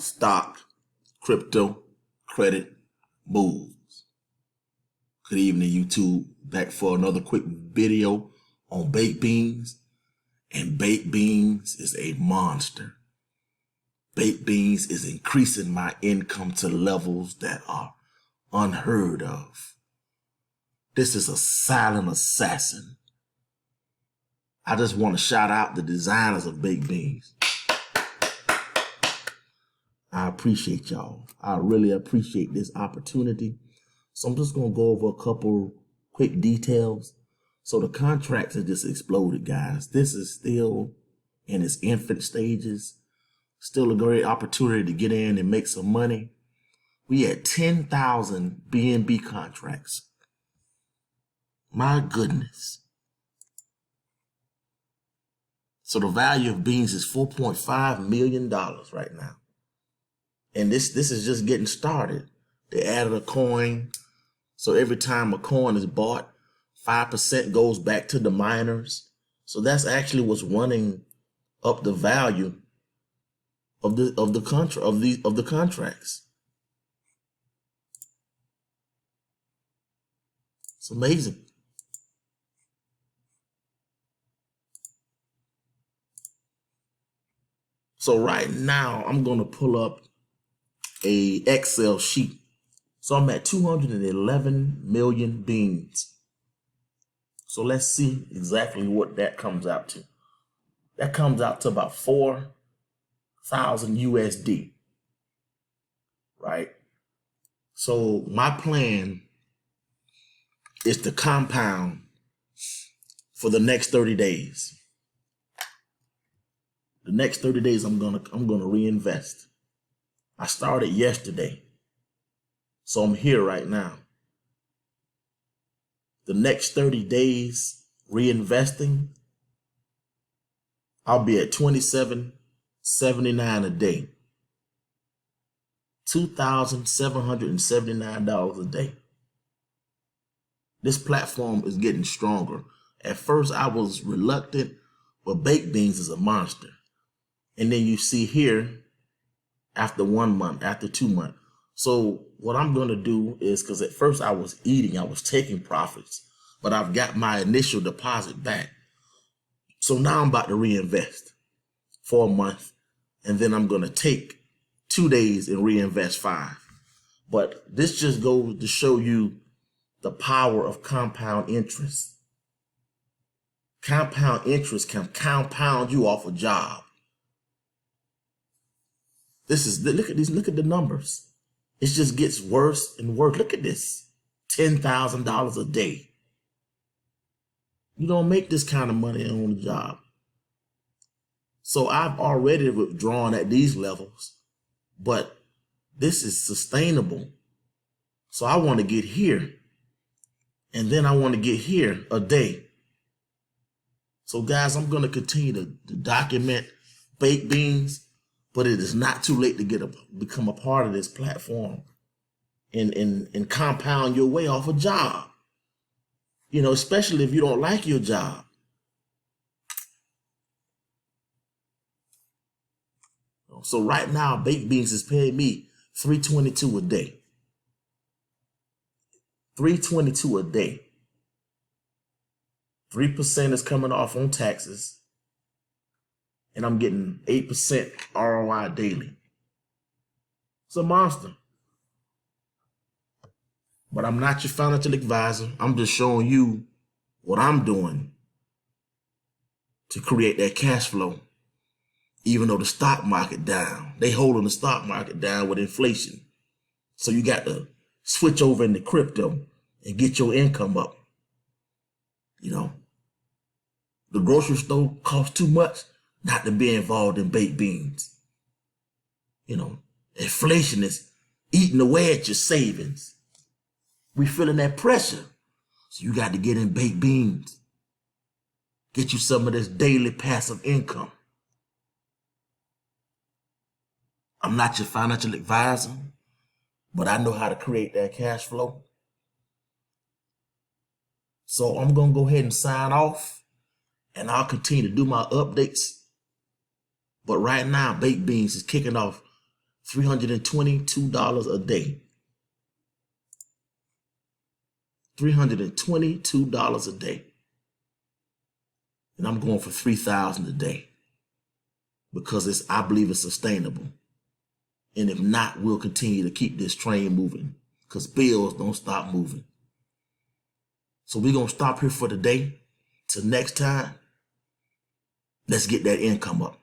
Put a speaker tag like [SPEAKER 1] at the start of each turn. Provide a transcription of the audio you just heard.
[SPEAKER 1] stock, crypto, credit moves. Good evening, YouTube. Back for another quick video on baked beans. And baked beans is a monster. Baked beans is increasing my income to levels that are unheard of. This is a silent assassin. I just want to shout out the designers of baked beans. I appreciate y'all. I really appreciate this opportunity. So I'm just going to go over a couple quick details. So the contracts have just exploded, guys. This is still in its infant stages. Still a great opportunity to get in and make some money. We had 10,000 BNB contracts. My goodness. So the value of beans is $4.5 million right now. And this is just getting started. They added a coin. So every time a coin is bought, 5% goes back to the miners. So that's actually what's running up the value of the contracts. It's amazing. So right now I'm going to pull up a Excel sheet. So I'm at 211 million beans. So let's see exactly what that comes out to. That comes out to about 4,000 USD, right? So my plan is to compound for the next 30 days. The next 30 days I'm gonna reinvest. I started yesterday, so I'm here right now. The next 30 days reinvesting, I'll be at $27.79 a day. $2,779 a day. This platform is getting stronger. At first I was reluctant, but baked beans is a monster. And then you see here, after 1 month, after 2 months. So what I'm going to do is, because at first I was taking profits, but I've got my initial deposit back. So now I'm about to reinvest for a month, and then I'm going to take 2 days and reinvest 5. But this just goes to show you the power of compound interest. Compound interest can compound you off a job. Look at the numbers. It just gets worse and worse. Look at this, $10,000 a day. You don't make this kind of money on a job. So I've already withdrawn at these levels, but this is sustainable. So I want to get here, and then I want to get here a day. So guys, I'm going to continue to document baked beans. But it is not too late to become a part of this platform and compound your way off a job. You know, especially if you don't like your job. So right now, baked beans is paying me $322 a day. $322 a day. 3% is coming off on taxes. And I'm getting 8% ROI daily. It's a monster. But I'm not your financial advisor. I'm just showing you what I'm doing to create that cash flow. Even though the stock market down, they holding the stock market down with inflation. So you got to switch over into crypto and get your income up. You know, the grocery store costs too much not to be involved in baked beans. You know, inflation is eating away at your savings. We feeling that pressure. So you got to get in baked beans. Get you some of this daily passive income. I'm not your financial advisor, but I know how to create that cash flow. So I'm going to go ahead and sign off, and I'll continue to do my updates. But right now, baked beans is kicking off $322 a day. $322 a day. And I'm going for $3,000 a day because I believe it's sustainable. And if not, we'll continue to keep this train moving because bills don't stop moving. So we're going to stop here for today. Till next time, let's get that income up.